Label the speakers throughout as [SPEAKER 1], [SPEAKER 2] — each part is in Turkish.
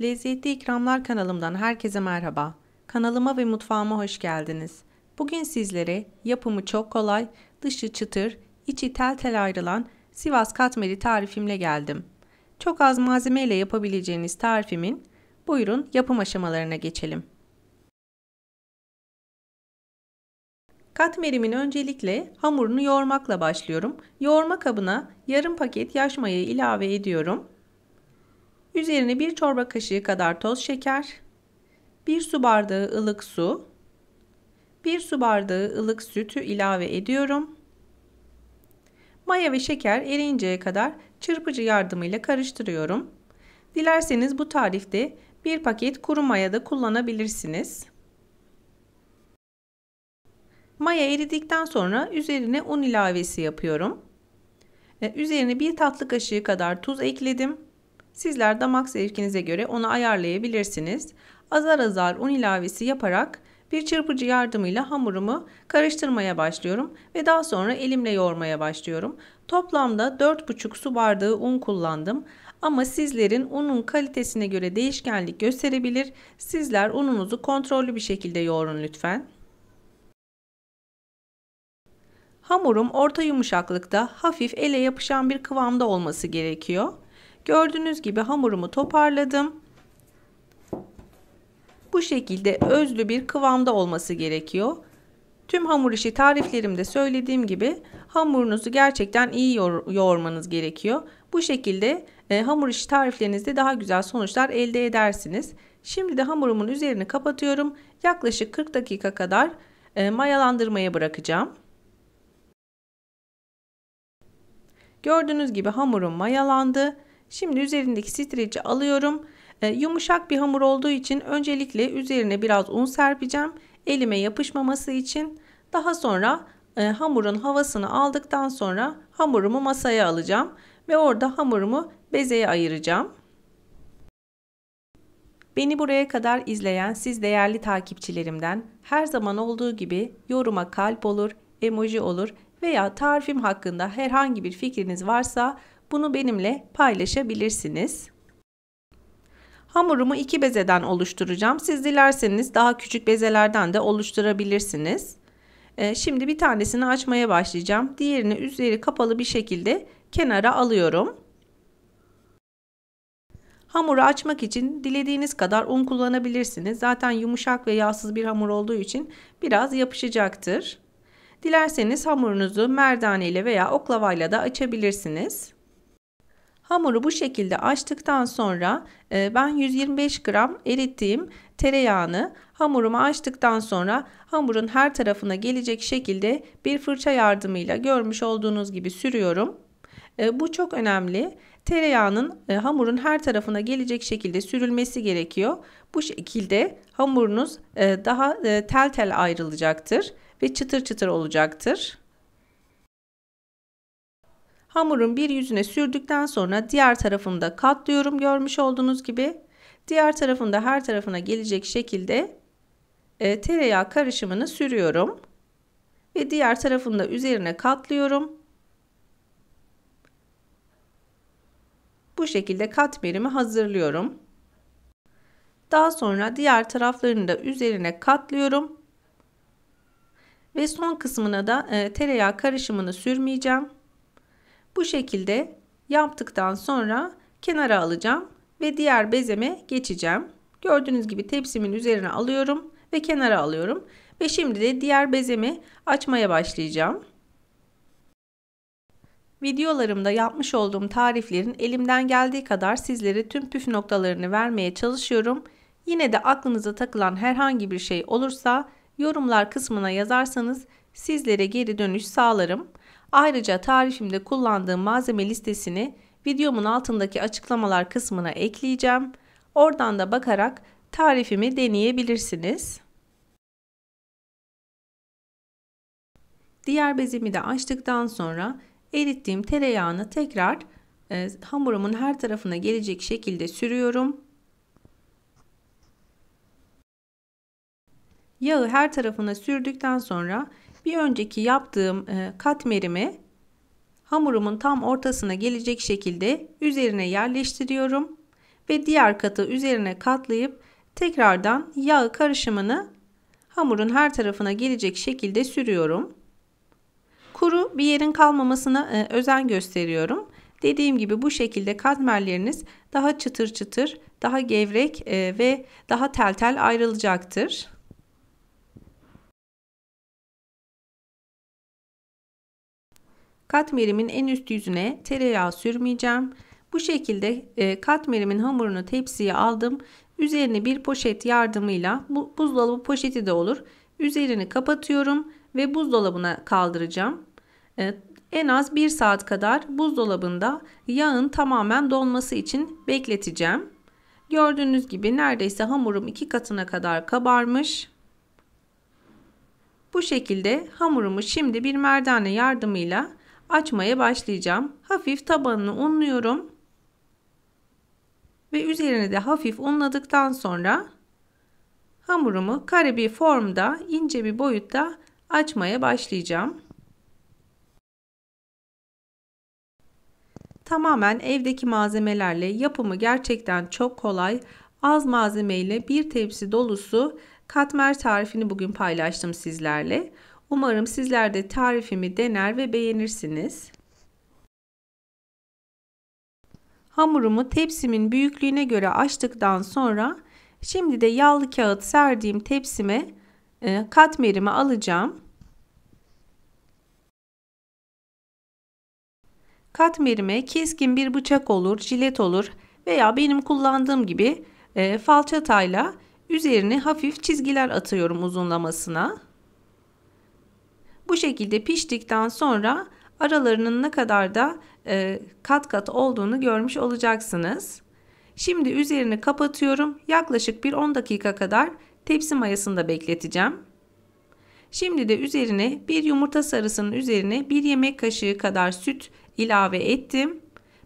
[SPEAKER 1] Lezzetli İkramlar kanalımdan herkese merhaba. Kanalıma ve mutfağıma hoş geldiniz. Bugün sizlere yapımı çok kolay, dışı çıtır, içi tel tel ayrılan Sivas katmeri tarifimle geldim. Çok az malzeme ile yapabileceğiniz tarifimin buyurun yapım aşamalarına geçelim. Katmerimin öncelikle hamurunu yoğurmakla başlıyorum. Yoğurma kabına yarım paket yaş maya ilave ediyorum. Üzerine 1 çorba kaşığı kadar toz şeker, 1 su bardağı ılık su, 1 su bardağı ılık sütü ilave ediyorum. Maya ve şeker eriyinceye kadar çırpıcı yardımıyla karıştırıyorum. Dilerseniz bu tarifte 1 paket kuru maya da kullanabilirsiniz. Maya eridikten sonra üzerine un ilavesi yapıyorum. Üzerine 1 tatlı kaşığı kadar tuz ekledim. Sizler damak zevkinize göre onu ayarlayabilirsiniz. Azar azar un ilavesi yaparak bir çırpıcı yardımıyla hamurumu karıştırmaya başlıyorum ve daha sonra elimle yoğurmaya başlıyorum. Toplamda 4,5 su bardağı un kullandım. Ama sizlerin unun kalitesine göre değişkenlik gösterebilir. Sizler ununuzu kontrollü bir şekilde yoğurun lütfen. Hamurum orta yumuşaklıkta, hafif ele yapışan bir kıvamda olması gerekiyor. Gördüğünüz gibi hamurumu toparladım. Bu şekilde özlü bir kıvamda olması gerekiyor. Tüm hamur işi tariflerimde söylediğim gibi hamurunuzu gerçekten iyi yoğurmanız gerekiyor. Bu şekilde hamur işi tariflerinizde daha güzel sonuçlar elde edersiniz. Şimdi de hamurumun üzerini kapatıyorum. Yaklaşık 40 dakika kadar mayalandırmaya bırakacağım. Gördüğünüz gibi hamurum mayalandı. Şimdi üzerindeki streci alıyorum. Yumuşak bir hamur olduğu için öncelikle üzerine biraz un serpeceğim. Elime yapışmaması için. Daha sonra hamurun havasını aldıktan sonra hamurumu masaya alacağım. Ve orada hamurumu bezeye ayıracağım. Beni buraya kadar izleyen siz değerli takipçilerimden her zaman olduğu gibi yoruma kalp olur, emoji olur veya tarifim hakkında herhangi bir fikriniz varsa bunu benimle paylaşabilirsiniz. Hamurumu 2 bezeden oluşturacağım. Siz dilerseniz daha küçük bezelerden de oluşturabilirsiniz. Şimdi bir tanesini açmaya başlayacağım. Diğerini üzeri kapalı bir şekilde kenara alıyorum. Hamuru açmak için dilediğiniz kadar un kullanabilirsiniz. Zaten yumuşak ve yağsız bir hamur olduğu için biraz yapışacaktır. Dilerseniz hamurunuzu merdane ile veya oklavayla da açabilirsiniz. Hamuru bu şekilde açtıktan sonra ben 125 gram erittiğim tereyağını hamurumu açtıktan sonra hamurun her tarafına gelecek şekilde bir fırça yardımıyla görmüş olduğunuz gibi sürüyorum. Bu çok önemli. Tereyağının hamurun her tarafına gelecek şekilde sürülmesi gerekiyor. Bu şekilde hamurunuz daha tel tel ayrılacaktır ve çıtır çıtır olacaktır. Hamurun bir yüzüne sürdükten sonra diğer tarafını da katlıyorum görmüş olduğunuz gibi. Diğer tarafında her tarafına gelecek şekilde tereyağı karışımını sürüyorum. Ve diğer tarafını da üzerine katlıyorum. Bu şekilde katmerimi hazırlıyorum. Daha sonra diğer taraflarını da üzerine katlıyorum. Ve son kısmına da tereyağı karışımını sürmeyeceğim. Bu şekilde yaptıktan sonra kenara alacağım ve diğer bezeme geçeceğim. Gördüğünüz gibi tepsimin üzerine alıyorum ve kenara alıyorum. Ve şimdi de diğer bezemi açmaya başlayacağım. Videolarımda yapmış olduğum tariflerin elimden geldiği kadar sizlere tüm püf noktalarını vermeye çalışıyorum. Yine de aklınıza takılan herhangi bir şey olursa yorumlar kısmına yazarsanız sizlere geri dönüş sağlarım. Ayrıca tarifimde kullandığım malzeme listesini videomun altındaki açıklamalar kısmına ekleyeceğim. Oradan da bakarak tarifimi deneyebilirsiniz. Diğer bezemi de açtıktan sonra erittiğim tereyağını tekrar hamurumun her tarafına gelecek şekilde sürüyorum. Yağı her tarafına sürdükten sonra bir önceki yaptığım katmerimi hamurumun tam ortasına gelecek şekilde üzerine yerleştiriyorum ve diğer katı üzerine katlayıp tekrardan yağ karışımını hamurun her tarafına gelecek şekilde sürüyorum. Kuru bir yerin kalmamasına özen gösteriyorum. Dediğim gibi bu şekilde katmerleriniz daha çıtır çıtır, daha gevrek ve daha tel tel ayrılacaktır. Katmerimin en üst yüzüne tereyağı sürmeyeceğim. Bu şekilde katmerimin hamurunu tepsiye aldım. Üzerine bir poşet yardımıyla, bu buzdolabı poşeti de olur, üzerini kapatıyorum ve buzdolabına kaldıracağım. En az 1 saat kadar buzdolabında yağın tamamen donması için bekleteceğim. Gördüğünüz gibi neredeyse hamurum 2 katına kadar kabarmış. Bu şekilde hamurumu şimdi bir merdane yardımıyla açmaya başlayacağım. Hafif tabanını unluyorum. Ve üzerini de hafif unladıktan sonra hamurumu kare bir formda, ince bir boyutta açmaya başlayacağım. Tamamen evdeki malzemelerle yapımı gerçekten çok kolay. Az malzemeyle bir tepsi dolusu katmer tarifini bugün paylaştım sizlerle. Umarım sizler de tarifimi dener ve beğenirsiniz. Hamurumu tepsimin büyüklüğüne göre açtıktan sonra şimdi de yağlı kağıt serdiğim tepsime katmerimi alacağım. Katmerime keskin bir bıçak olur, jilet olur veya benim kullandığım gibi falçatayla üzerine hafif çizgiler atıyorum uzunlamasına. Bu şekilde piştikten sonra aralarının ne kadar da kat kat olduğunu görmüş olacaksınız. Şimdi üzerini kapatıyorum. Yaklaşık bir 10 dakika kadar tepsi mayasında bekleteceğim. Şimdi de üzerine bir yumurta sarısının üzerine 1 yemek kaşığı kadar süt ilave ettim.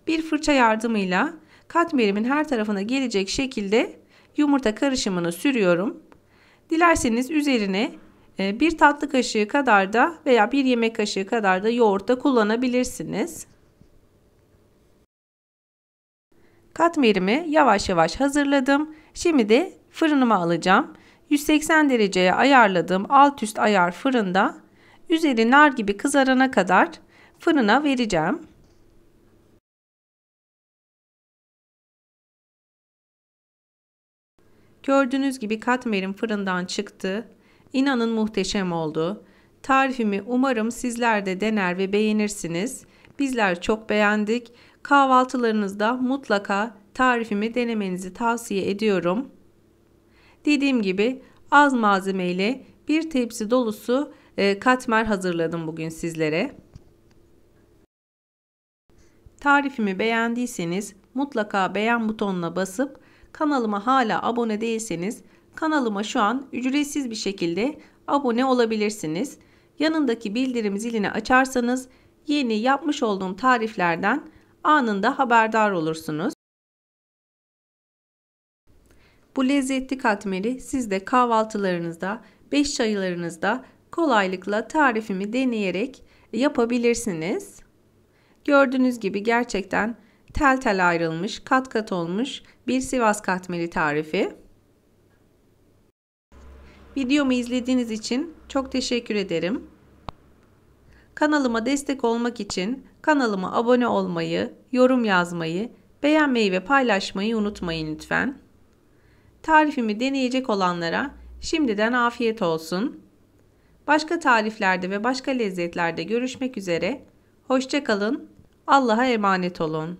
[SPEAKER 1] Bir fırça yardımıyla katmerimin her tarafına gelecek şekilde yumurta karışımını sürüyorum. Dilerseniz üzerine bir tatlı kaşığı kadar da veya bir yemek kaşığı kadar da yoğurt da kullanabilirsiniz. Katmerimi yavaş yavaş hazırladım. Şimdi de fırınıma alacağım. 180 dereceye ayarladığım alt üst ayar fırında üzeri nar gibi kızarana kadar fırına vereceğim. Gördüğünüz gibi katmerim fırından çıktı. İnanın muhteşem oldu. Tarifimi umarım sizler de dener ve beğenirsiniz. Bizler çok beğendik. Kahvaltılarınızda mutlaka tarifimi denemenizi tavsiye ediyorum. Dediğim gibi az malzemeyle bir tepsi dolusu katmer hazırladım bugün sizlere. Tarifimi beğendiyseniz mutlaka beğen butonuna basıp kanalıma hala abone değilseniz kanalıma şu an ücretsiz bir şekilde abone olabilirsiniz. Yanındaki bildirim zilini açarsanız yeni yapmış olduğum tariflerden anında haberdar olursunuz. Bu lezzetli katmeri siz de kahvaltılarınızda, 5 çaylarınızda kolaylıkla tarifimi deneyerek yapabilirsiniz. Gördüğünüz gibi gerçekten tel tel ayrılmış, kat kat olmuş bir Sivas katmeri tarifi. Videomu izlediğiniz için çok teşekkür ederim. Kanalıma destek olmak için kanalıma abone olmayı, yorum yazmayı, beğenmeyi ve paylaşmayı unutmayın lütfen. Tarifimi deneyecek olanlara şimdiden afiyet olsun. Başka tariflerde ve başka lezzetlerde görüşmek üzere. Hoşça kalın. Allah'a emanet olun.